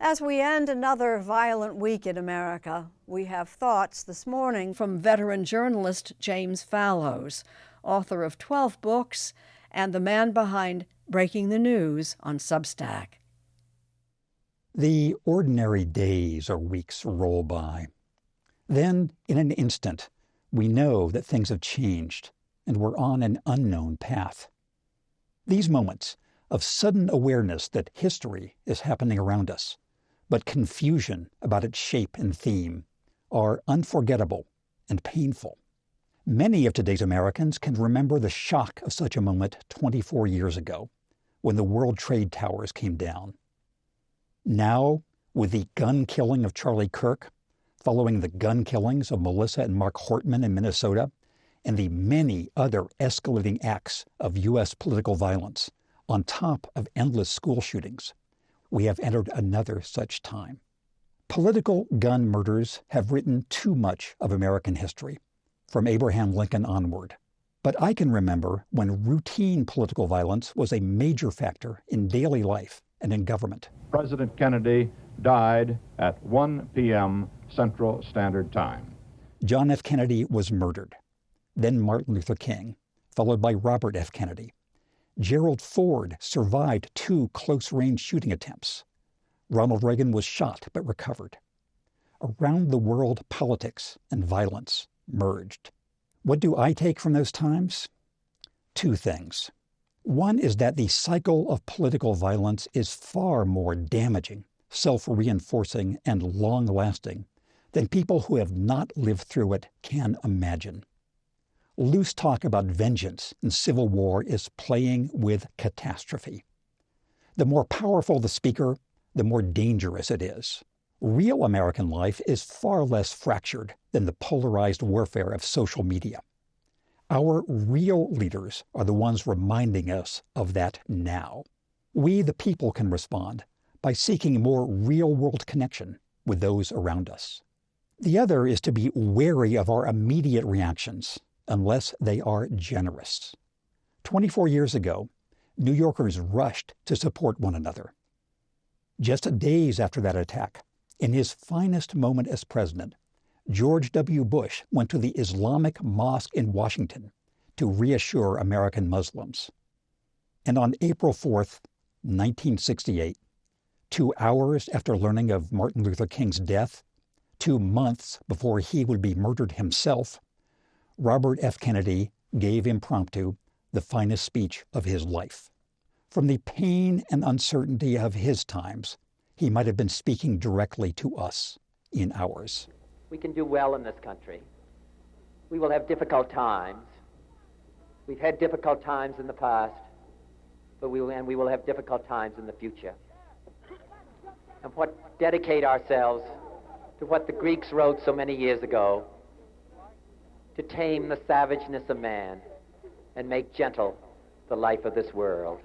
As we end another violent week in America, we have thoughts this morning from veteran journalist James Fallows, author of 12 books and the man behind Breaking the News on Substack. The ordinary days or weeks roll by. Then, in an instant, we know that things have changed and we're on an unknown path. These moments of sudden awareness that history is happening around us, but confusion about its shape and theme, are unforgettable and painful. Many of today's Americans can remember the shock of such a moment 24 years ago, when the World Trade Towers came down. Now, with the gun killing of Charlie Kirk, following the gun killings of Melissa and Mark Hortman in Minnesota, and the many other escalating acts of U.S. political violence, on top of endless school shootings, we have entered another such time. Political gun murders have written too much of American history, from Abraham Lincoln onward. But I can remember when routine political violence was a major factor in daily life and in government. President Kennedy died at 1 p.m. Central Standard Time. John F. Kennedy was murdered. Then Martin Luther King, followed by Robert F. Kennedy. Gerald Ford survived 2 close-range shooting attempts. Ronald Reagan was shot but recovered. Around the world, politics and violence merged. What do I take from those times? 2 things. One is that the cycle of political violence is far more damaging, self-reinforcing, and long-lasting than people who have not lived through it can imagine. Loose talk about vengeance and civil war is playing with catastrophe. The more powerful the speaker, the more dangerous it is. Real American life is far less fractured than the polarized warfare of social media. Our real leaders are the ones reminding us of that now. We, the people, can respond by seeking more real-world connection with those around us. The other is to be wary of our immediate reactions, unless they are generous. 24 years ago, New Yorkers rushed to support one another. Just days after that attack, in his finest moment as president, George W. Bush went to the Islamic Mosque in Washington to reassure American Muslims. And on April 4th, 1968, 2 hours after learning of Martin Luther King's death, 2 months before he would be murdered himself, Robert F. Kennedy gave impromptu the finest speech of his life. From the pain and uncertainty of his times, he might have been speaking directly to us in ours. We can do well in this country. We will have difficult times. We've had difficult times in the past, but we will have difficult times in the future. And dedicate ourselves to what the Greeks wrote so many years ago, to tame the savageness of man and make gentle the life of this world.